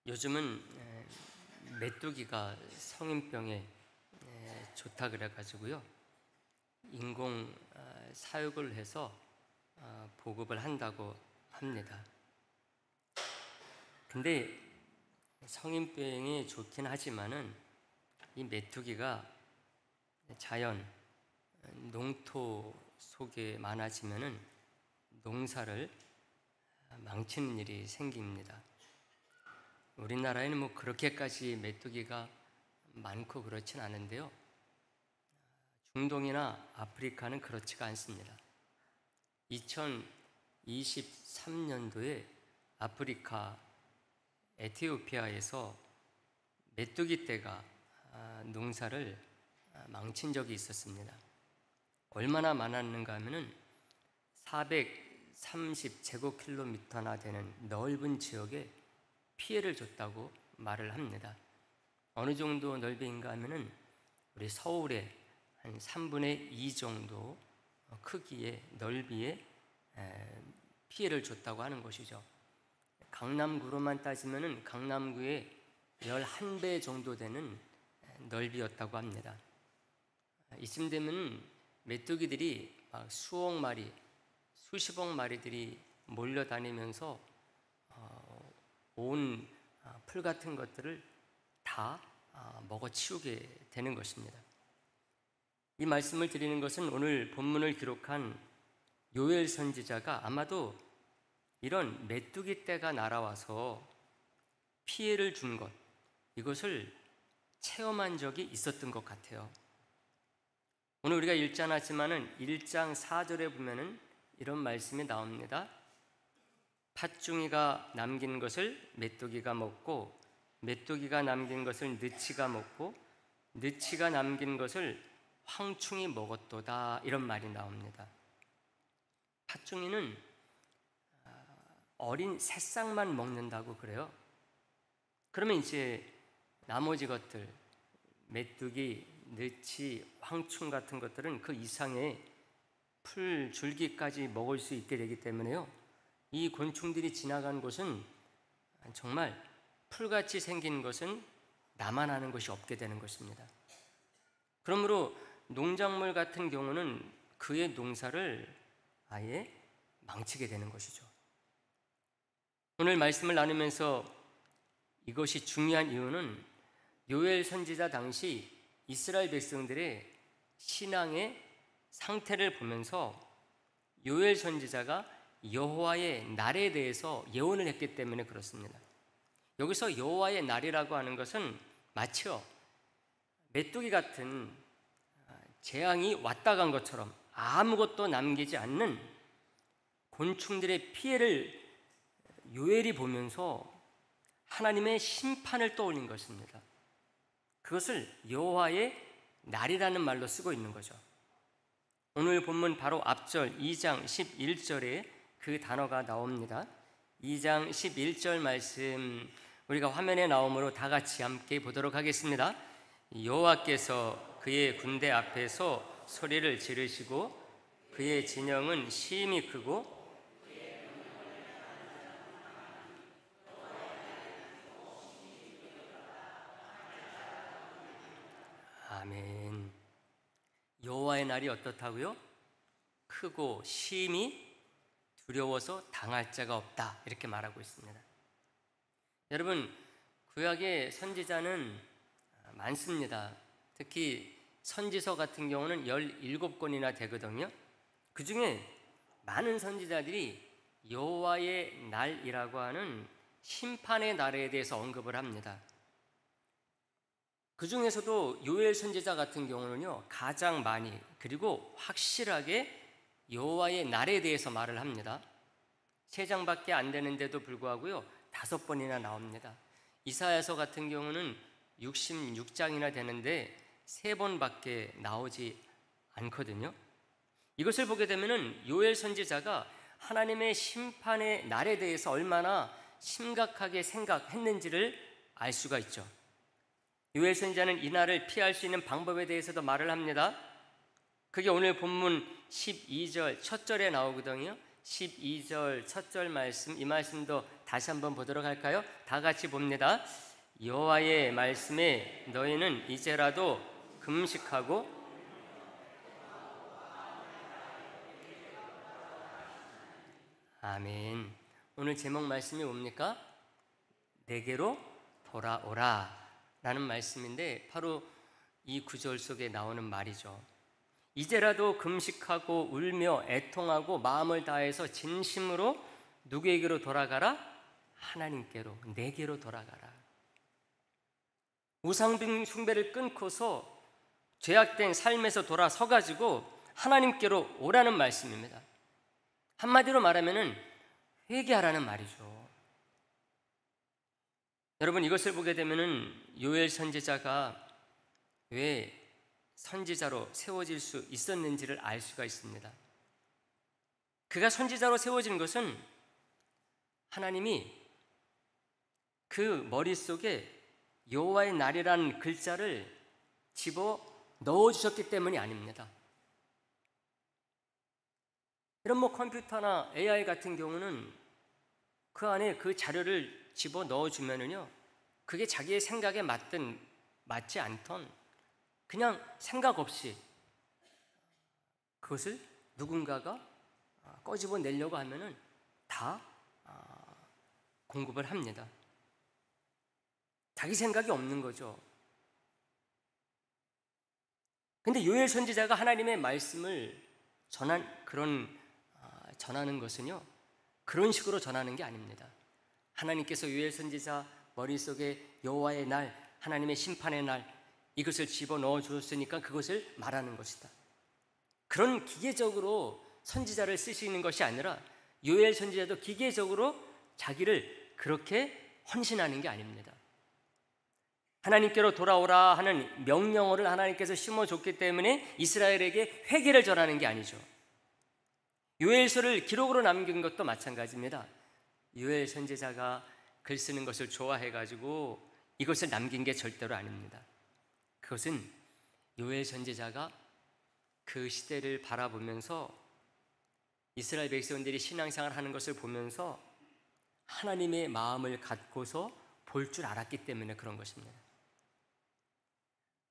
요즘은 메뚜기가 성인병에 좋다 그래가지고요, 인공 사육을 해서 보급을 한다고 합니다. 근데 성인병이 좋긴 하지만은 이 메뚜기가 자연 농토 속에 많아지면은 농사를 망치는 일이 생깁니다. 우리나라에는 뭐 그렇게까지 메뚜기가 많고 그렇진 않은데요, 중동이나 아프리카는 그렇지가 않습니다. 2023년도에 아프리카 에티오피아에서 메뚜기 떼가 농사를 망친 적이 있었습니다. 얼마나 많았는가 하면은 430제곱킬로미터나 되는 넓은 지역에 피해를 줬다고 말을 합니다. 어느 정도 넓이인가 하면은 우리 서울의 한 3분의 2 정도 크기의 넓이에 피해를 줬다고 하는 것이죠. 강남구로만 따지면은 강남구의 11배 정도 되는 넓이였다고 합니다. 이쯤 되면 메뚜기들이 막 수억 마리, 수십억 마리들이 몰려다니면서 온 풀 같은 것들을 다 먹어치우게 되는 것입니다. 이 말씀을 드리는 것은 오늘 본문을 기록한 요엘 선지자가 아마도 이런 메뚜기 떼가 날아와서 피해를 준 것, 이것을 체험한 적이 있었던 것 같아요. 오늘 우리가 읽지 않았지만은 1장 4절에 보면은 이런 말씀이 나옵니다. 팥중이가 남긴 것을 메뚜기가 먹고, 메뚜기가 남긴 것을 느치가 먹고, 느치가 남긴 것을 황충이 먹었도다, 이런 말이 나옵니다. 팥중이는 어린 새싹만 먹는다고 그래요. 그러면 이제 나머지 것들, 메뚜기, 느치, 황충 같은 것들은 그 이상의 풀 줄기까지 먹을 수 있게 되기 때문에요, 이 곤충들이 지나간 곳은 정말 풀같이 생긴 것은 나만 아는 것이 없게 되는 것입니다. 그러므로 농작물 같은 경우는 그의 농사를 아예 망치게 되는 것이죠. 오늘 말씀을 나누면서 이것이 중요한 이유는 요엘 선지자 당시 이스라엘 백성들의 신앙의 상태를 보면서 요엘 선지자가 여호와의 날에 대해서 예언을 했기 때문에 그렇습니다. 여기서 여호와의 날이라고 하는 것은 마치요, 메뚜기 같은 재앙이 왔다 간 것처럼 아무것도 남기지 않는 곤충들의 피해를 요엘이 보면서 하나님의 심판을 떠올린 것입니다. 그것을 여호와의 날이라는 말로 쓰고 있는 거죠. 오늘 본문 바로 앞절 2장 11절에 그 단어가 나옵니다. 2장 11절 말씀 우리가 화면에 나오므로 다 같이 함께 보도록 하겠습니다. 여호와께서 그의 군대 앞에서 소리를 지르시고 그의 진영은 심히 크고 아멘. 여호와의 날이 어떻다고요? 크고 심히 두려워서 당할 자가 없다, 이렇게 말하고 있습니다. 여러분, 구약의 선지자는 많습니다. 특히 선지서 같은 경우는 17권이나 되거든요. 그 중에 많은 선지자들이 여호와의 날이라고 하는 심판의 날에 대해서 언급을 합니다. 그 중에서도 요엘 선지자 같은 경우는요, 가장 많이 그리고 확실하게 여호와의 날에 대해서 말을 합니다. 3장밖에 안 되는데도 불구하고요, 5번이나 나옵니다. 이사야서 같은 경우는 66장이나 되는데 3번밖에 나오지 않거든요. 이것을 보게 되면은 요엘 선지자가 하나님의 심판의 날에 대해서 얼마나 심각하게 생각했는지를 알 수가 있죠. 요엘 선지자는 이 날을 피할 수 있는 방법에 대해서도 말을 합니다. 그게 오늘 본문 12절 첫 절에 나오거든요. 12절 첫 절 말씀, 이 말씀도 다시 한번 보도록 할까요? 다 같이 봅니다. 여호와의 말씀에 너희는 이제라도 금식하고 아멘. 오늘 제목 말씀이 뭡니까? 내게로 돌아오라 라는 말씀인데 바로 이 구절 속에 나오는 말이죠. 이제라도 금식하고 울며 애통하고 마음을 다해서 진심으로 누구에게로 돌아가라? 하나님께로, 내게로 돌아가라. 우상 숭배를 끊고서 죄악된 삶에서 돌아서가지고 하나님께로 오라는 말씀입니다. 한마디로 말하면 회개하라는 말이죠. 여러분, 이것을 보게 되면 요엘 선지자가 왜 선지자로 세워질 수 있었는지를 알 수가 있습니다. 그가 선지자로 세워진 것은 하나님이 그 머릿속에 여호와의 날이라는 글자를 집어 넣어주셨기 때문이 아닙니다. 이런 컴퓨터나 AI 같은 경우는 그 안에 그 자료를 집어 넣어주면은요, 그게 자기의 생각에 맞든 맞지 않던 그냥 생각 없이 그것을 누군가가 꺼집어 내려고 하면은 다 공급을 합니다. 자기 생각이 없는 거죠. 근데 요엘 선지자가 하나님의 말씀을 전하는 것은요, 그런 식으로 전하는 게 아닙니다. 하나님께서 요엘 선지자 머릿속에 여호와의 날, 하나님의 심판의 날, 이것을 집어넣어 주었으니까 그것을 말하는 것이다. 그런 기계적으로 선지자를 쓰시는 것이 아니라 요엘 선지자도 기계적으로 자기를 그렇게 헌신하는 게 아닙니다. 하나님께로 돌아오라 하는 명령어를 하나님께서 심어줬기 때문에 이스라엘에게 회개를 전하는 게 아니죠. 요엘서를 기록으로 남긴 것도 마찬가지입니다. 요엘 선지자가 글 쓰는 것을 좋아해가지고 이것을 남긴 게 절대로 아닙니다. 그것은 요엘 선지자가 그 시대를 바라보면서 이스라엘 백성들이 신앙생활을 하는 것을 보면서 하나님의 마음을 갖고서 볼 줄 알았기 때문에 그런 것입니다.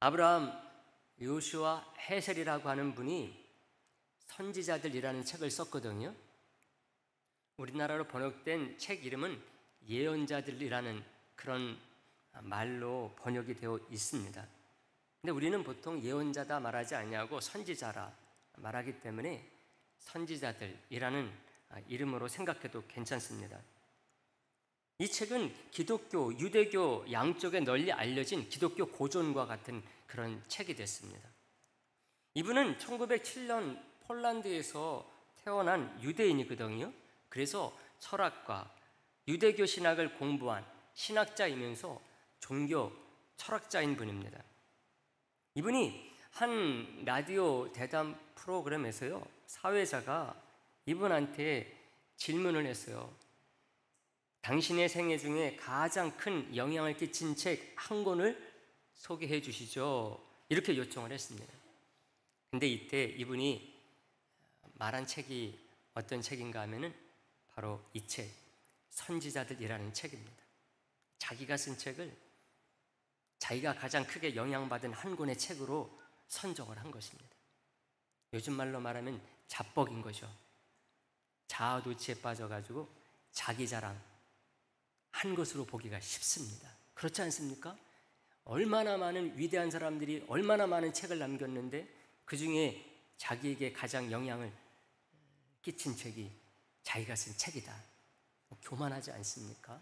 아브라함, 요슈아, 헤셀이라고 하는 분이 선지자들이라는 책을 썼거든요. 우리나라로 번역된 책 이름은 예언자들이라는 그런 말로 번역이 되어 있습니다. 근데 우리는 보통 예언자다 말하지 않냐고 선지자라 말하기 때문에 선지자들이라는 이름으로 생각해도 괜찮습니다. 이 책은 기독교, 유대교 양쪽에 널리 알려진 기독교 고전과 같은 그런 책이 됐습니다. 이분은 1907년 폴란드에서 태어난 유대인이거든요. 그래서 철학과 유대교 신학을 공부한 신학자이면서 종교 철학자인 분입니다. 이분이 한 라디오 대담 프로그램에서요, 사회자가 이분한테 질문을 했어요. 당신의 생애 중에 가장 큰 영향을 끼친 책 한 권을 소개해 주시죠. 이렇게 요청을 했습니다. 근데 이때 이분이 말한 책이 어떤 책인가 하면은 바로 이 책, 선지자들이라는 책입니다. 자기가 쓴 책을 자기가 가장 크게 영향받은 한 권의 책으로 선정을 한 것입니다. 요즘 말로 말하면 자뻑인 거죠. 자아도취에 빠져가지고 자기 자랑 한 것으로 보기가 쉽습니다. 그렇지 않습니까? 얼마나 많은 위대한 사람들이 얼마나 많은 책을 남겼는데 그 중에 자기에게 가장 영향을 끼친 책이 자기가 쓴 책이다. 교만하지 않습니까?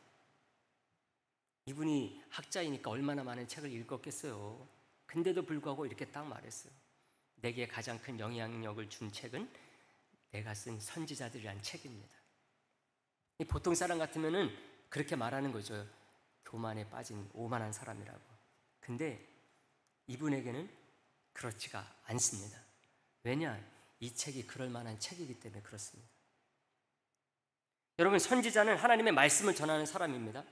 이분이 학자이니까 얼마나 많은 책을 읽었겠어요. 근데도 불구하고 이렇게 딱 말했어요. 내게 가장 큰 영향력을 준 책은 내가 쓴 선지자들이라는 책입니다. 보통 사람 같으면은 그렇게 말하는 거죠. 교만에 빠진 오만한 사람이라고. 근데 이분에게는 그렇지가 않습니다. 왜냐? 이 책이 그럴 만한 책이기 때문에 그렇습니다. 여러분, 선지자는 하나님의 말씀을 전하는 사람입니다.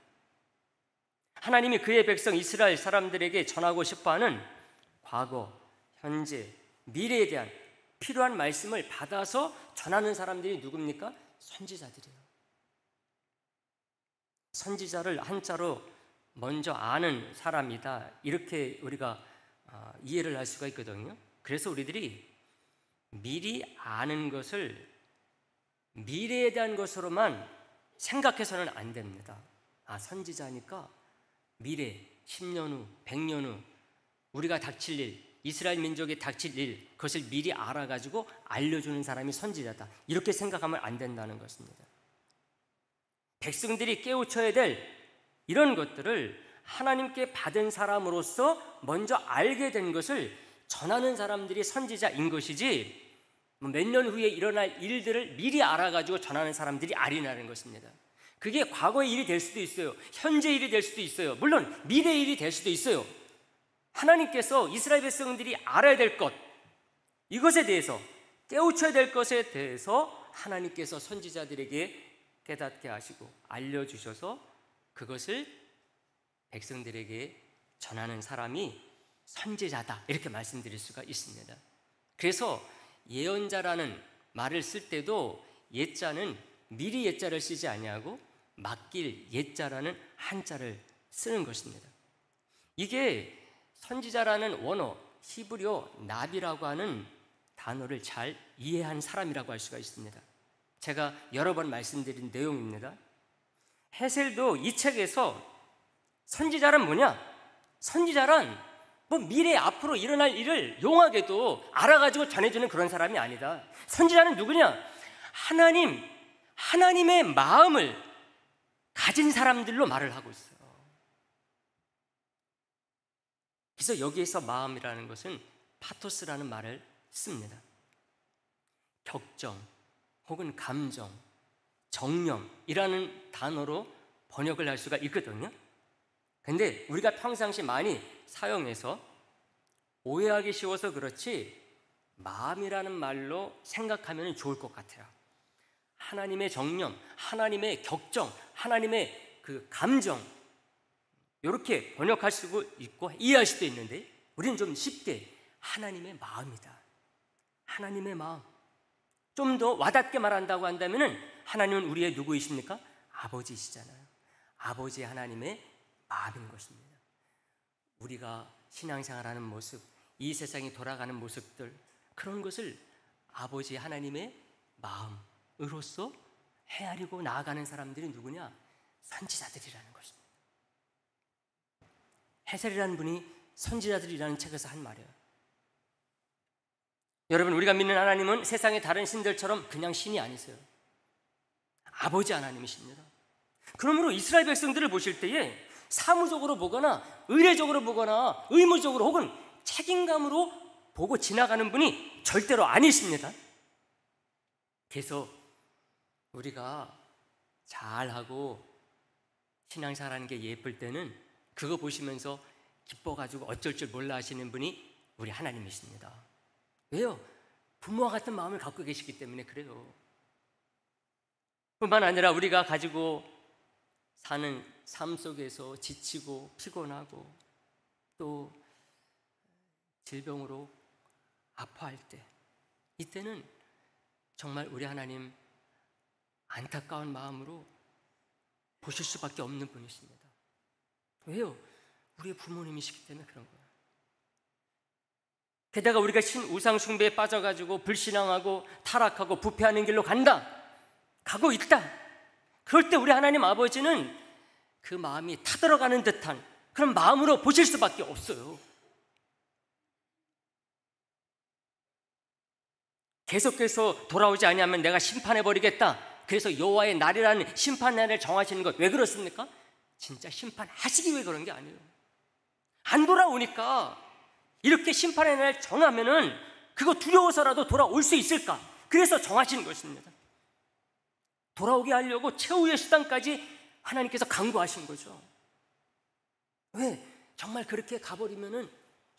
하나님이 그의 백성 이스라엘 사람들에게 전하고 싶어하는 과거, 현재, 미래에 대한 필요한 말씀을 받아서 전하는 사람들이 누굽니까? 선지자들이에요. 선지자를 한자로 먼저 아는 사람이다, 이렇게 우리가 이해를 할 수가 있거든요. 그래서 우리들이 미리 아는 것을 미래에 대한 것으로만 생각해서는 안 됩니다. 선지자니까 미래 10년 후, 100년 후 우리가 닥칠 일, 이스라엘 민족이 닥칠 일, 그것을 미리 알아가지고 알려주는 사람이 선지자다, 이렇게 생각하면 안 된다는 것입니다. 백성들이 깨우쳐야 될 이런 것들을 하나님께 받은 사람으로서 먼저 알게 된 것을 전하는 사람들이 선지자인 것이지, 몇 년 후에 일어날 일들을 미리 알아가지고 전하는 사람들이 아니라는 것입니다. 그게 과거의 일이 될 수도 있어요. 현재 일이 될 수도 있어요. 물론 미래의 일이 될 수도 있어요. 하나님께서 이스라엘 백성들이 알아야 될 것, 이것에 대해서, 깨우쳐야 될 것에 대해서 하나님께서 선지자들에게 깨닫게 하시고 알려주셔서 그것을 백성들에게 전하는 사람이 선지자다, 이렇게 말씀드릴 수가 있습니다. 그래서 예언자라는 말을 쓸 때도 예자는 미리 예자를 쓰지 아니하고 맡길 예자라는 한자를 쓰는 것입니다. 이게 선지자라는 원어, 히브리어 나비라고 하는 단어를 잘 이해한 사람이라고 할 수가 있습니다. 제가 여러 번 말씀드린 내용입니다. 헤셀도 이 책에서 선지자란 뭐냐? 선지자란 미래 앞으로 일어날 일을 용하게도 알아가지고 전해주는 그런 사람이 아니다. 선지자는 누구냐? 하나님의 마음을 가진 사람들로 말을 하고 있어요. 그래서 여기에서 마음이라는 것은 파토스라는 말을 씁니다. 격정 혹은 감정, 정념이라는 단어로 번역을 할 수가 있거든요. 근데 우리가 평상시 많이 사용해서 오해하기 쉬워서 그렇지 마음이라는 말로 생각하면 좋을 것 같아요. 하나님의 정념, 하나님의 격정, 하나님의 그 감정, 이렇게 번역할 수도 있고 이해할 수도 있는데, 우리는 좀 쉽게 하나님의 마음이다, 하나님의 마음. 좀 더 와닿게 말한다고 한다면 하나님은 우리의 누구이십니까? 아버지시잖아요. 아버지 하나님의 마음인 것입니다. 우리가 신앙생활하는 모습, 이 세상이 돌아가는 모습들, 그런 것을 아버지 하나님의 마음으로서 헤아리고 나아가는 사람들이 누구냐? 선지자들이라는 것입니다. 헤셀이라는 분이 선지자들이라는 책에서 한 말이에요. 여러분, 우리가 믿는 하나님은 세상의 다른 신들처럼 그냥 신이 아니세요. 아버지 하나님이십니다. 그러므로 이스라엘 백성들을 보실 때에 사무적으로 보거나 의례적으로 보거나 의무적으로 혹은 책임감으로 보고 지나가는 분이 절대로 아니십니다. 그래서 우리가 잘하고 신앙생활하는 게 예쁠 때는 그거 보시면서 기뻐가지고 어쩔 줄 몰라 하시는 분이 우리 하나님이십니다. 왜요? 부모와 같은 마음을 갖고 계시기 때문에 그래요. 뿐만 아니라 우리가 가지고 사는 삶 속에서 지치고 피곤하고 또 질병으로 아파할 때, 이때는 정말 우리 하나님 안타까운 마음으로 보실 수밖에 없는 분이십니다. 왜요? 우리의 부모님이시기 때문에 그런 거예요. 게다가 우리가 우상 숭배에 빠져가지고 불신앙하고 타락하고 부패하는 길로 가고 있다. 그럴 때 우리 하나님 아버지는 그 마음이 타들어가는 듯한 그런 마음으로 보실 수밖에 없어요. 계속해서 돌아오지 아니하면 내가 심판해버리겠다. 그래서 여호와의 날이라는 심판 날을 정하시는 것, 왜 그렇습니까? 진짜 심판하시기 위해 그런 게 아니에요. 안 돌아오니까 이렇게 심판의 날 정하면은 그거 두려워서라도 돌아올 수 있을까? 그래서 정하시는 것입니다. 돌아오게 하려고 최후의 수단까지 하나님께서 강구하신 거죠. 왜? 정말 그렇게 가버리면은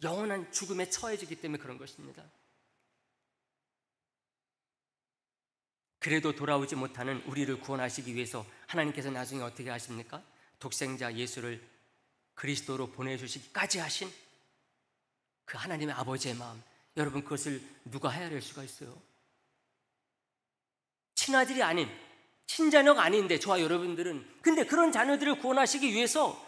영원한 죽음에 처해지기 때문에 그런 것입니다. 그래도 돌아오지 못하는 우리를 구원하시기 위해서 하나님께서 나중에 어떻게 하십니까? 독생자 예수를 그리스도로 보내주시기까지 하신 그 하나님의 아버지의 마음, 여러분 그것을 누가 헤아릴 수가 있어요? 친아들이 아닌 친자녀가 아닌데, 저와 여러분들은. 근데 그런 자녀들을 구원하시기 위해서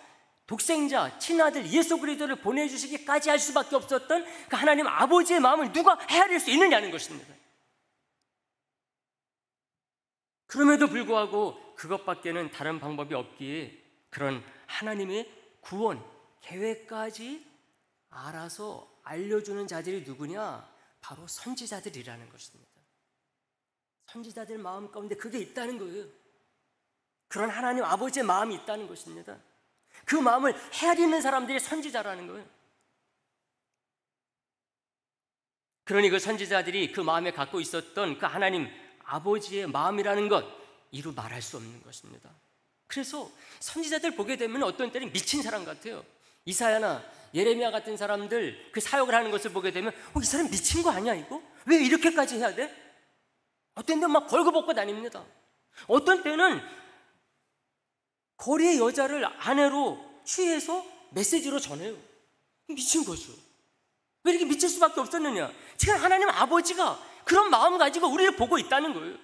독생자, 친아들 예수 그리스도를 보내주시기까지 할 수밖에 없었던 그 하나님 아버지의 마음을 누가 헤아릴 수 있느냐는 것입니다. 그럼에도 불구하고 그것밖에는 다른 방법이 없기에 그런 하나님의 구원 계획까지 알아서 알려주는 자들이 누구냐? 바로 선지자들이라는 것입니다. 선지자들 마음 가운데 그게 있다는 거예요. 그런 하나님 아버지의 마음이 있다는 것입니다. 그 마음을 헤아리는 사람들이 선지자라는 거예요. 그러니 그 선지자들이 그 마음에 갖고 있었던 그 하나님 아버지의 마음이라는 것, 이루 말할 수 없는 것입니다. 그래서 선지자들 보게 되면 어떤 때는 미친 사람 같아요. 이사야나 예레미야 같은 사람들 그 사역을 하는 것을 보게 되면 이 사람 미친 거 아니야 이거? 왜 이렇게까지 해야 돼? 어떤 때는 막 벌거벗고 다닙니다. 어떤 때는 거리의 여자를 아내로 취해서 메시지로 전해요. 미친 거죠. 왜 이렇게 미칠 수밖에 없었느냐? 지금 하나님 아버지가 그런 마음 가지고 우리를 보고 있다는 거예요.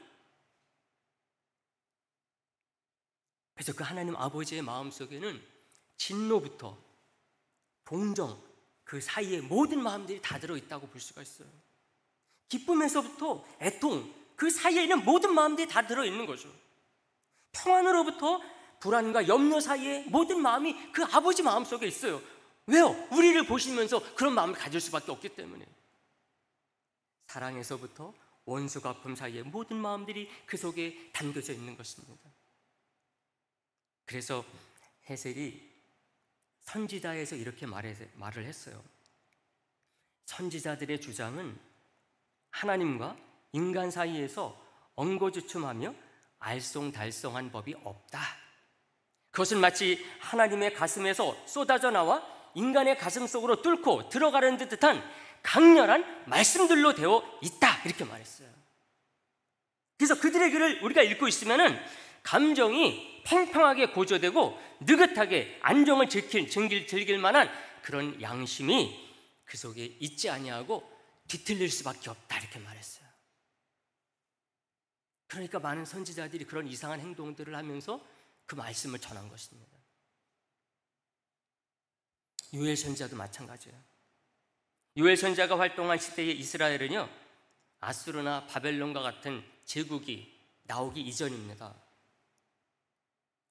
그래서 그 하나님 아버지의 마음 속에는 진노부터 동정, 그 사이에 모든 마음들이 다 들어있다고 볼 수가 있어요. 기쁨에서부터 애통, 그 사이에 있는 모든 마음들이 다 들어있는 거죠. 평안으로부터 불안과 염려 사이에 모든 마음이 그 아버지 마음 속에 있어요. 왜요? 우리를 보시면서 그런 마음을 가질 수밖에 없기 때문에. 사랑에서부터 원수 갚음 사이에 모든 마음들이 그 속에 담겨져 있는 것입니다. 그래서 헤셀이 선지자에서 이렇게 말을 했어요. 선지자들의 주장은 하나님과 인간 사이에서 엉거주춤하며 알쏭달쏭한 법이 없다. 그것은 마치 하나님의 가슴에서 쏟아져 나와 인간의 가슴 속으로 뚫고 들어가는 듯한 강렬한 말씀들로 되어 있다. 이렇게 말했어요. 그래서 그들의 글을 우리가 읽고 있으면은 감정이 팽팽하게 고조되고 느긋하게 안정을 즐길 만한 그런 양심이 그 속에 있지 아니하고 뒤틀릴 수밖에 없다. 이렇게 말했어요. 그러니까 많은 선지자들이 그런 이상한 행동들을 하면서 그 말씀을 전한 것입니다. 요엘 선지자도 마찬가지예요. 요엘 선지자가 활동한 시대의 이스라엘은요, 아수르나 바벨론과 같은 제국이 나오기 이전입니다.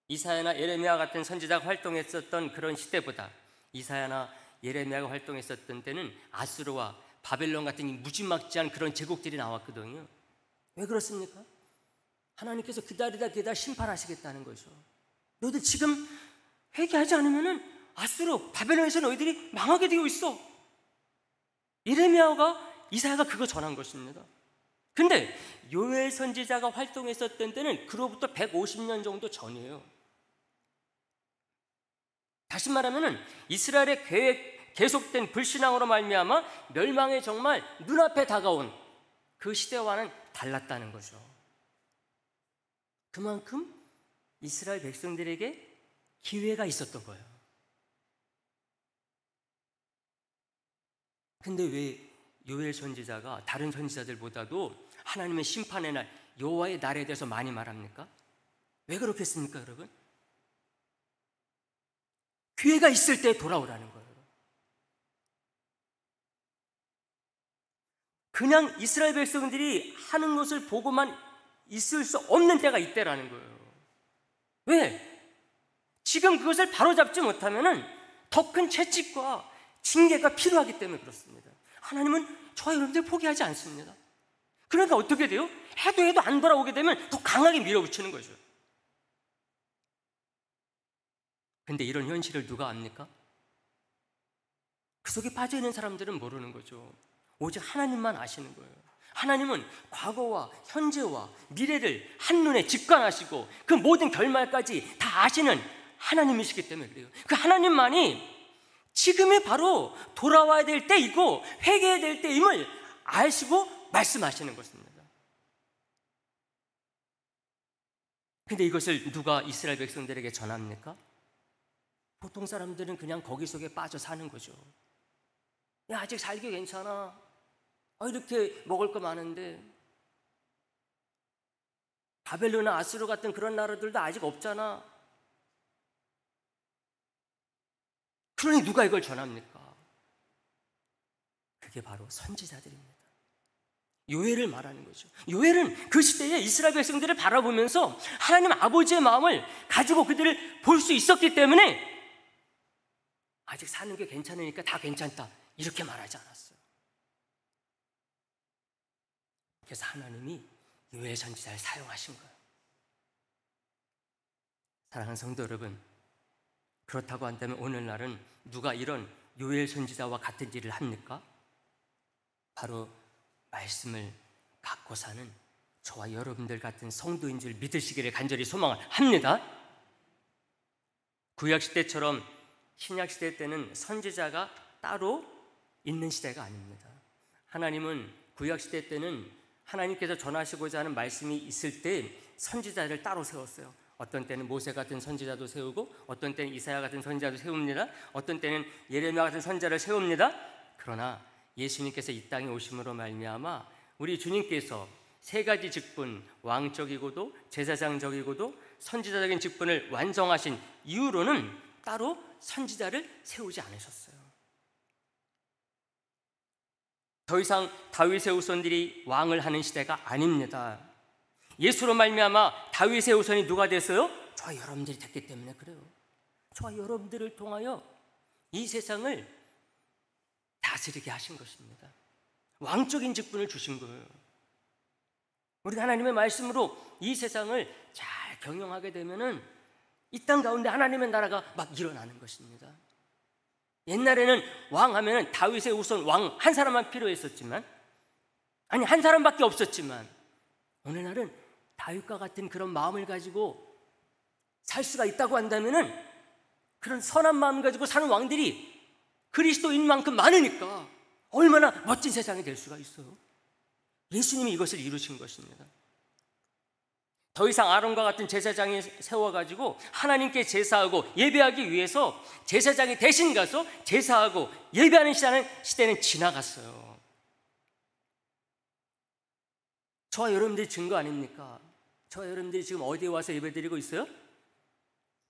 이사야나 예레미야 같은 선지자가 활동했었던 그런 시대보다 이사야나 예레미야가 활동했었던 때는 아수르와 바벨론 같은 무지막지한 그런 제국들이 나왔거든요. 왜 그렇습니까? 하나님께서 기다리다 심판하시겠다는 거죠. 너희들 지금 회개하지 않으면 아수르, 바벨론에서 너희들이 망하게 되어 있어. 예레미야가 이사야가 그거 전한 것입니다. 근데 요엘 선지자가 활동했었던 때는 그로부터 150년 정도 전이에요. 다시 말하면 이스라엘의 계속된 불신앙으로 말미암아 멸망에 정말 눈앞에 다가온 그 시대와는 달랐다는 거죠. 그만큼 이스라엘 백성들에게 기회가 있었던 거예요. 근데 왜 요엘 선지자가 다른 선지자들보다도 하나님의 심판의 날, 여호와의 날에 대해서 많이 말합니까? 왜 그렇겠습니까, 여러분? 기회가 있을 때 돌아오라는 거예요. 그냥 이스라엘 백성들이 하는 것을 보고만 있을 수 없는 때가 이때라는 거예요. 왜? 지금 그것을 바로잡지 못하면 더 큰 채찍과 징계가 필요하기 때문에 그렇습니다. 하나님은 저와 여러분들 포기하지 않습니다. 그러니까 어떻게 돼요? 해도 안 돌아오게 되면 더 강하게 밀어붙이는 거죠. 근데 이런 현실을 누가 압니까? 그 속에 빠져있는 사람들은 모르는 거죠. 오직 하나님만 아시는 거예요. 하나님은 과거와 현재와 미래를 한눈에 직관하시고 그 모든 결말까지 다 아시는 하나님이시기 때문에 그래요. 그 하나님만이 지금이 바로 돌아와야 될 때이고 회개해야 될 때임을 아시고 말씀하시는 것입니다. 근데 이것을 누가 이스라엘 백성들에게 전합니까? 보통 사람들은 그냥 거기 속에 빠져 사는 거죠. 야, 아직 살기 괜찮아. 이렇게 먹을 거 많은데. 바벨론이나 아수르 같은 그런 나라들도 아직 없잖아. 그러니 누가 이걸 전합니까? 그게 바로 선지자들입니다. 요엘을 말하는 거죠. 요엘은 그 시대에 이스라엘 백성들을 바라보면서 하나님 아버지의 마음을 가지고 그들을 볼 수 있었기 때문에 아직 사는 게 괜찮으니까 다 괜찮다 이렇게 말하지 않았어요. 그래서 하나님이 요엘 선지자를 사용하신 거예요. 사랑하는 성도 여러분, 그렇다고 한다면 오늘날은 누가 이런 요엘 선지자와 같은 일을 합니까? 바로 말씀을 갖고 사는 저와 여러분들 같은 성도인 줄 믿으시기를 간절히 소망을 합니다. 구약시대처럼 신약시대 때는 선지자가 따로 있는 시대가 아닙니다. 하나님은 구약시대 때는 하나님께서 전하시고자 하는 말씀이 있을 때 선지자를 따로 세웠어요. 어떤 때는 모세 같은 선지자도 세우고 어떤 때는 이사야 같은 선지자도 세웁니다. 어떤 때는 예레미야 같은 선지자를 세웁니다. 그러나 예수님께서 이 땅에 오심으로 말미암아 우리 주님께서 세 가지 직분, 왕적이고도 제사장적이고도 선지자적인 직분을 완성하신 이후로는 따로 선지자를 세우지 않으셨어요. 더 이상 다윗의 후손들이 왕을 하는 시대가 아닙니다. 예수로 말미암아 다윗의 후손이 누가 됐어요? 저와 여러분들이 됐기 때문에 그래요. 저와 여러분들을 통하여 이 세상을 다스리게 하신 것입니다. 왕적인 직분을 주신 거예요. 우리가 하나님의 말씀으로 이 세상을 잘 경영하게 되면은 이 땅 가운데 하나님의 나라가 막 일어나는 것입니다. 옛날에는 왕 하면은 다윗의 후손 왕 한 사람만 필요했었지만, 아니 한 사람밖에 없었지만, 오늘날은 다윗과 같은 그런 마음을 가지고 살 수가 있다고 한다면은 그런 선한 마음 가지고 사는 왕들이 그리스도인만큼 많으니까 얼마나 멋진 세상이 될 수가 있어요. 예수님이 이것을 이루신 것입니다. 더 이상 아론과 같은 제사장이 세워가지고 하나님께 제사하고 예배하기 위해서 제사장이 대신 가서 제사하고 예배하는 시대는 지나갔어요. 저와 여러분들이 증거 아닙니까? 저와 여러분들이 지금 어디에 와서 예배드리고 있어요?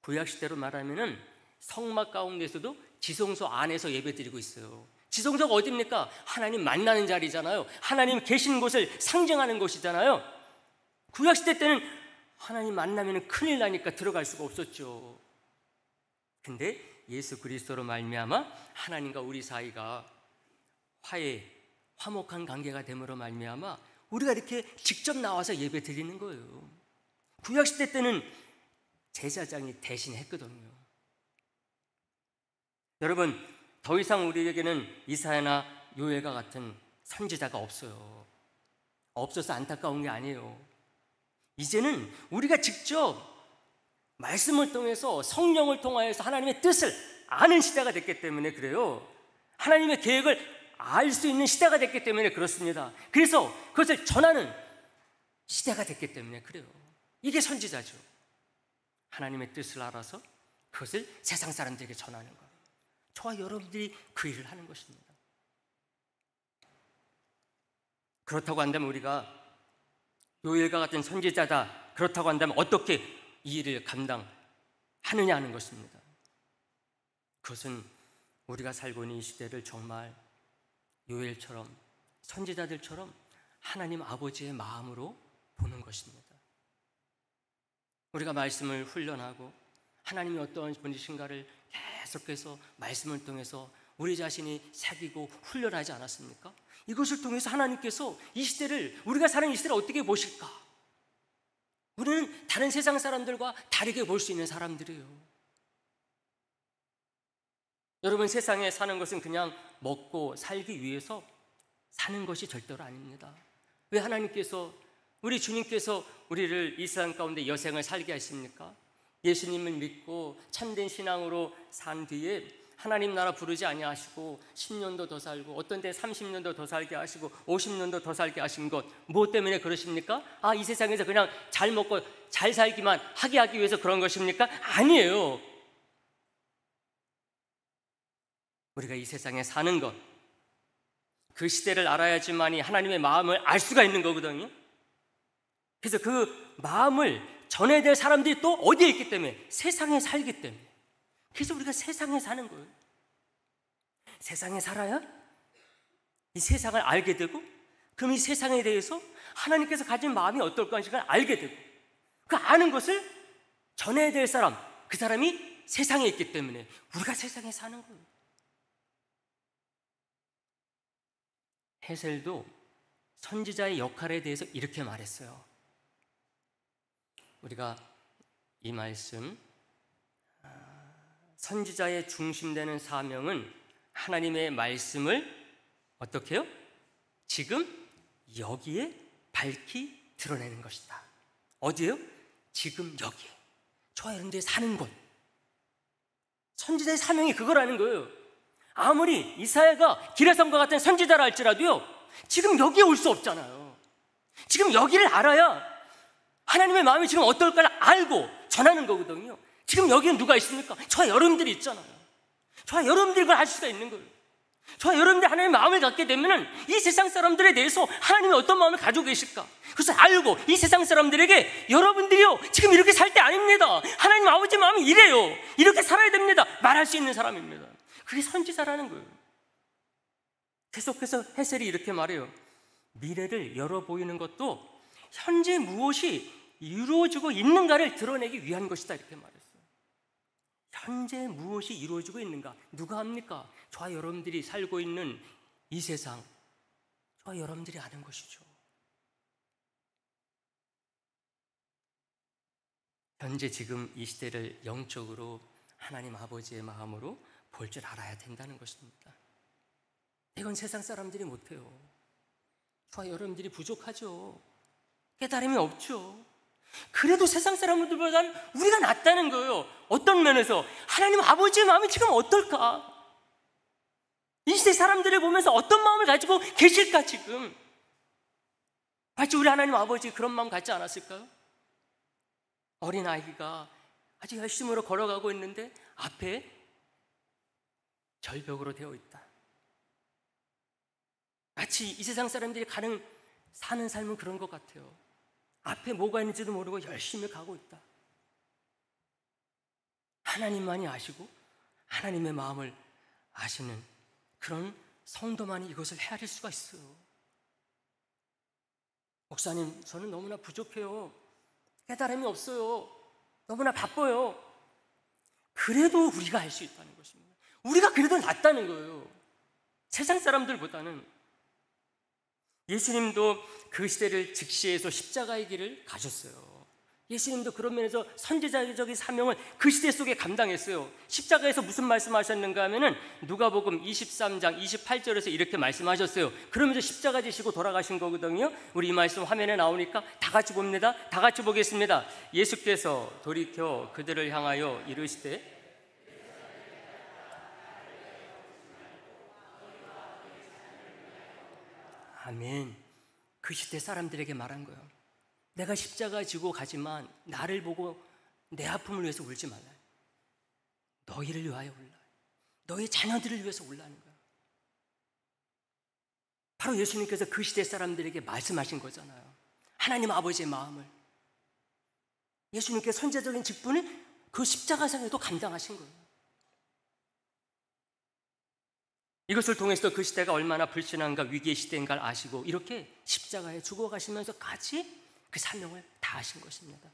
구약시대로 말하면은 성막 가운데서도 지성소 안에서 예배드리고 있어요. 지성소가 어디입니까? 하나님 만나는 자리잖아요. 하나님 계신 곳을 상징하는 곳이잖아요. 구약시대 때는 하나님 만나면 큰일 나니까 들어갈 수가 없었죠. 근데 예수 그리스도로 말미암아 하나님과 우리 사이가 화목한 관계가 됨으로 말미암아 우리가 이렇게 직접 나와서 예배 드리는 거예요. 구약시대 때는 제사장이 대신했거든요. 여러분, 더 이상 우리에게는 이사야나 요엘과 같은 선지자가 없어요. 없어서 안타까운 게 아니에요. 이제는 우리가 직접 말씀을 통해서 성령을 통하여서 하나님의 뜻을 아는 시대가 됐기 때문에 그래요. 하나님의 계획을 알 수 있는 시대가 됐기 때문에 그렇습니다. 그래서 그것을 전하는 시대가 됐기 때문에 그래요. 이게 선지자죠. 하나님의 뜻을 알아서 그것을 세상 사람들에게 전하는 거예요. 저와 여러분들이 그 일을 하는 것입니다. 그렇다고 한다면 우리가 요엘과 같은 선지자다, 그렇다고 한다면 어떻게 이 일을 감당하느냐 하는 것입니다. 그것은 우리가 살고 있는 이 시대를 정말 요엘처럼 선지자들처럼 하나님 아버지의 마음으로 보는 것입니다. 우리가 말씀을 훈련하고 하나님이 어떠한 분이신가를 계속해서 말씀을 통해서 우리 자신이 새기고 훈련하지 않았습니까? 이것을 통해서 하나님께서 이 시대를, 우리가 사는 이 시대를 어떻게 보실까? 우리는 다른 세상 사람들과 다르게 볼 수 있는 사람들이에요. 여러분, 세상에 사는 것은 그냥 먹고 살기 위해서 사는 것이 절대로 아닙니다. 왜 하나님께서, 우리 주님께서 우리를 이 세상 가운데 여생을 살게 하십니까? 예수님을 믿고 참된 신앙으로 산 뒤에 하나님 나라 부르지 아니하시고 10년도 더 살고 어떤 때 30년도 더 살게 하시고 50년도 더 살게 하신 것, 무엇 때문에 그러십니까? 이 세상에서 그냥 잘 먹고 잘 살기만 하게 하기 위해서 그런 것입니까? 아니에요. 우리가 이 세상에 사는 것, 그 시대를 알아야지만이 하나님의 마음을 알 수가 있는 거거든요. 그래서 그 마음을 전해야 될 사람들이 또 어디에 있기 때문에? 세상에 살기 때문에. 그래서 우리가 세상에 사는 거예요. 세상에 살아야 이 세상을 알게 되고, 그럼 이 세상에 대해서 하나님께서 가진 마음이 어떨까 하는 걸 알게 되고, 그 아는 것을 전해야 될 사람, 그 사람이 세상에 있기 때문에 우리가 세상에 사는 거예요. 헤셀도 선지자의 역할에 대해서 이렇게 말했어요. 우리가 이 말씀, 선지자의 중심되는 사명은 하나님의 말씀을 어떻게 해요? 지금 여기에 밝히 드러내는 것이다. 어디에요? 지금 여기에. 저와 여러분들이 사는 곳. 선지자의 사명이 그거라는 거예요. 아무리 이사야가 기레성과 같은 선지자라 할지라도요, 지금 여기에 올 수 없잖아요. 지금 여기를 알아야 하나님의 마음이 지금 어떨까를 알고 전하는 거거든요. 지금 여기는 누가 있습니까? 저와 여러분들이 있잖아요. 저와 여러분들이 그걸 알 수가 있는 거예요. 저와 여러분들이 하나님의 마음을 갖게 되면 이 세상 사람들에 대해서 하나님이 어떤 마음을 가지고 계실까? 그것을 알고 이 세상 사람들에게 여러분들이요, 지금 이렇게 살 때 아닙니다. 하나님 아버지 마음이 이래요. 이렇게 살아야 됩니다. 말할 수 있는 사람입니다. 그게 선지자라는 거예요. 계속해서 헤셀이 이렇게 말해요. 미래를 열어 보이는 것도 현재 무엇이 이루어지고 있는가를 드러내기 위한 것이다, 이렇게 말했어요. 현재 무엇이 이루어지고 있는가? 누가 압니까? 저와 여러분들이 살고 있는 이 세상, 저와 여러분들이 아는 것이죠. 현재 지금 이 시대를 영적으로 하나님 아버지의 마음으로 볼 줄 알아야 된다는 것입니다. 이건 세상 사람들이 못해요. 저와 여러분들이 부족하죠. 깨달음이 없죠. 그래도 세상 사람들보다는 우리가 낫다는 거예요. 어떤 면에서? 하나님 아버지의 마음이 지금 어떨까? 이 시대 사람들을 보면서 어떤 마음을 가지고 계실까 지금? 마치 우리 하나님 아버지 그런 마음 갖지 않았을까요? 어린아이가 아주 열심으로 걸어가고 있는데 앞에 절벽으로 되어 있다. 마치 이 세상 사람들이 사는 삶은 그런 것 같아요. 앞에 뭐가 있는지도 모르고 열심히 가고 있다. 하나님만이 아시고 하나님의 마음을 아시는 그런 성도만이 이것을 헤아릴 수가 있어요. 목사님, 저는 너무나 부족해요. 깨달음이 없어요. 너무나 바빠요. 그래도 우리가 할 수 있다는 것입니다. 우리가 그래도 낫다는 거예요. 세상 사람들보다는. 예수님도 그 시대를 직시해서 십자가의 길을 가셨어요. 예수님도 그런 면에서 선지자적인 사명을 그 시대 속에 감당했어요. 십자가에서 무슨 말씀하셨는가 하면은 누가복음 23장 28절에서 이렇게 말씀하셨어요. 그러면서 십자가 지시고 돌아가신 거거든요. 우리 이 말씀 화면에 나오니까 다 같이 봅니다. 다 같이 보겠습니다. 예수께서 돌이켜 그들을 향하여 이르시되 아멘. 그 시대 사람들에게 말한 거예요. 내가 십자가 지고 가지만 나를 보고 내 아픔을 위해서 울지 말라. 너희를 위하여 울라. 너희 자녀들을 위해서 울라는 거예요. 바로 예수님께서 그 시대 사람들에게 말씀하신 거잖아요. 하나님 아버지의 마음을. 예수님께 선지자적인 직분을 그 십자가상에도 감당하신 거예요. 이것을 통해서 그 시대가 얼마나 불신한가 위기의 시대인가를 아시고 이렇게 십자가에 죽어가시면서까지 그 사명을 다하신 것입니다.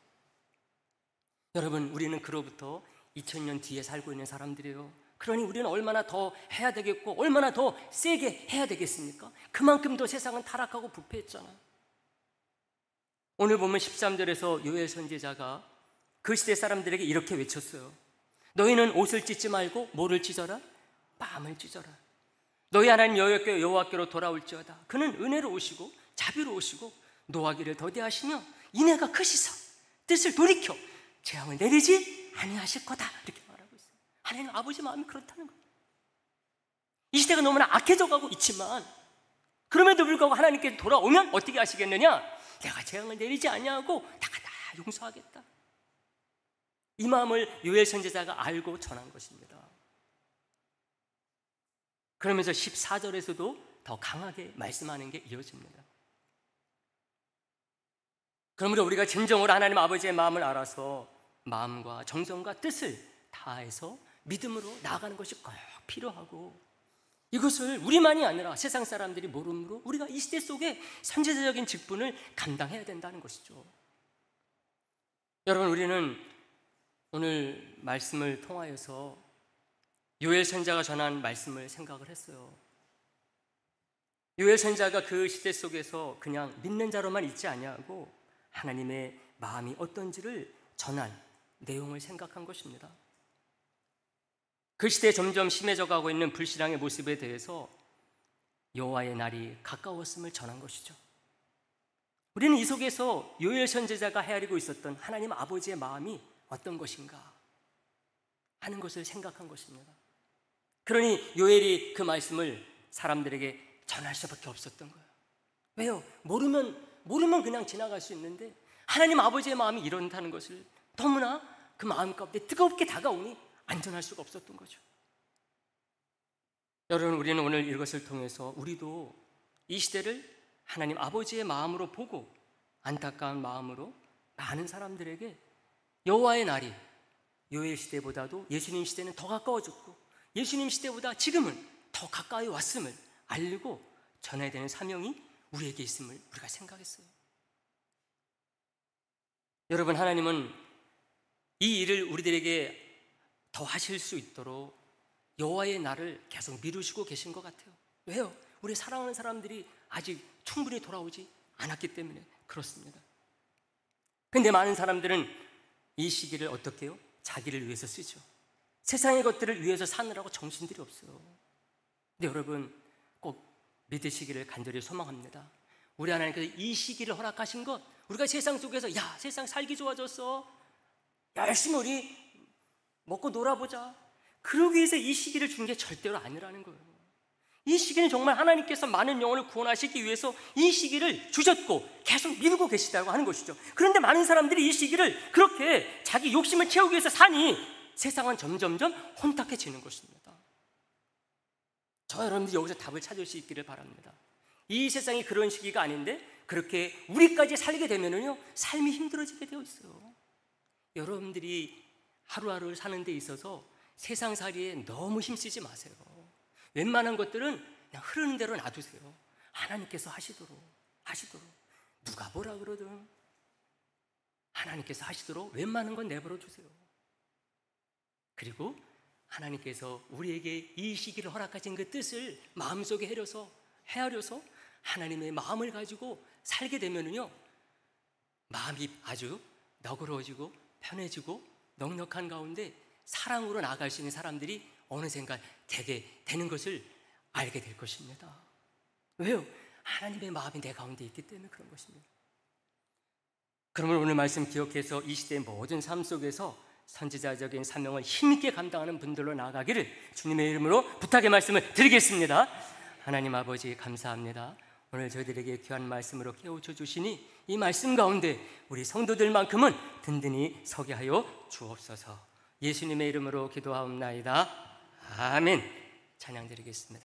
여러분, 우리는 그로부터 2000년 뒤에 살고 있는 사람들이에요. 그러니 우리는 얼마나 더 해야 되겠고 얼마나 더 세게 해야 되겠습니까? 그만큼 더 세상은 타락하고 부패했잖아요. 오늘 보면 13절에서 요엘 선지자가 그 시대 사람들에게 이렇게 외쳤어요. 너희는 옷을 찢지 말고 뭐를 찢어라? 마음을 찢어라. 너희 하나님 여호와께로 돌아올지어다. 그는 은혜로 오시고 자비로 오시고 노하기를 더디하시며 인애가 크시사 뜻을 돌이켜 재앙을 내리지 아니하실 거다. 이렇게 말하고 있어요. 하나님 아버지 마음이 그렇다는 거예요. 이 시대가 너무나 악해져 가고 있지만 그럼에도 불구하고 하나님께 돌아오면 어떻게 하시겠느냐? 내가 재앙을 내리지 아니하고 다 용서하겠다. 이 마음을 요엘 선지자가 알고 전한 것입니다. 그러면서 14절에서도 더 강하게 말씀하는 게 이어집니다. 그러므로 우리가 진정으로 하나님 아버지의 마음을 알아서 마음과 정성과 뜻을 다해서 믿음으로 나아가는 것이 꼭 필요하고, 이것을 우리만이 아니라 세상 사람들이 모르므로 우리가 이 시대 속에 선지자적인 직분을 감당해야 된다는 것이죠. 여러분, 우리는 오늘 말씀을 통하여서 요엘 선지자가 전한 말씀을 생각을 했어요. 요엘 선지자가 그 시대 속에서 그냥 믿는 자로만 있지 아니하고 하나님의 마음이 어떤지를 전한 내용을 생각한 것입니다. 그 시대에 점점 심해져 가고 있는 불신앙의 모습에 대해서 여호와의 날이 가까웠음을 전한 것이죠. 우리는 이 속에서 요엘 선지자가 헤아리고 있었던 하나님 아버지의 마음이 어떤 것인가 하는 것을 생각한 것입니다. 그러니 요엘이 그 말씀을 사람들에게 전할 수밖에 없었던 거예요. 왜요? 모르면 그냥 지나갈 수 있는데 하나님 아버지의 마음이 이런다는 것을 너무나 그 마음 가운데 뜨겁게 다가오니 안전할 수가 없었던 거죠. 여러분, 우리는 오늘 이것을 통해서 우리도 이 시대를 하나님 아버지의 마음으로 보고 안타까운 마음으로 많은 사람들에게 여호와의 날이 요엘 시대보다도 예수님 시대는 더 가까워졌고 예수님 시대보다 지금은 더 가까이 왔음을 알리고 전해야 되는 사명이 우리에게 있음을 우리가 생각했어요. 여러분, 하나님은 이 일을 우리들에게 더 하실 수 있도록 여호와의 날을 계속 미루시고 계신 것 같아요. 왜요? 우리 사랑하는 사람들이 아직 충분히 돌아오지 않았기 때문에 그렇습니다. 근데 많은 사람들은 이 시기를 어떻게 해요? 자기를 위해서 쓰죠. 세상의 것들을 위해서 사느라고 정신들이 없어요. 근데 여러분, 꼭 믿으시기를 간절히 소망합니다. 우리 하나님께서 이 시기를 허락하신 것, 우리가 세상 속에서 세상 살기 좋아졌어, 열심히 우리 먹고 놀아보자, 그러기 위해서 이 시기를 준 게 절대로 아니라는 거예요. 이 시기는 정말 하나님께서 많은 영혼을 구원하시기 위해서 이 시기를 주셨고 계속 미루고 계시다고 하는 것이죠. 그런데 많은 사람들이 이 시기를 그렇게 자기 욕심을 채우기 위해서 사니 세상은 점점점 혼탁해지는 것입니다. 저 여러분들이 여기서 답을 찾을 수 있기를 바랍니다. 이 세상이 그런 시기가 아닌데 그렇게 우리까지 살게 되면은요, 삶이 힘들어지게 되어 있어요. 여러분들이 하루하루를 사는 데 있어서 세상살이에 너무 힘쓰지 마세요. 웬만한 것들은 그냥 흐르는 대로 놔두세요. 하나님께서 하시도록. 누가 뭐라 그러든 하나님께서 하시도록 웬만한 건 내버려 두세요. 그리고 하나님께서 우리에게 이 시기를 허락하신 그 뜻을 마음속에 헤아려서 하나님의 마음을 가지고 살게 되면은요, 마음이 아주 너그러워지고 편해지고 넉넉한 가운데 사랑으로 나아갈 수 있는 사람들이 어느샌가 되게 되는 것을 알게 될 것입니다. 왜요? 하나님의 마음이 내 가운데 있기 때문에 그런 것입니다. 그러면 오늘 말씀 기억해서 이 시대의 모든 삶 속에서 선지자적인 사명을 힘있게 감당하는 분들로 나아가기를 주님의 이름으로 부탁의 말씀을 드리겠습니다. 하나님 아버지, 감사합니다. 오늘 저희들에게 귀한 말씀으로 깨우쳐 주시니 이 말씀 가운데 우리 성도들만큼은 든든히 서게 하여 주옵소서. 예수님의 이름으로 기도하옵나이다. 아멘. 찬양 드리겠습니다.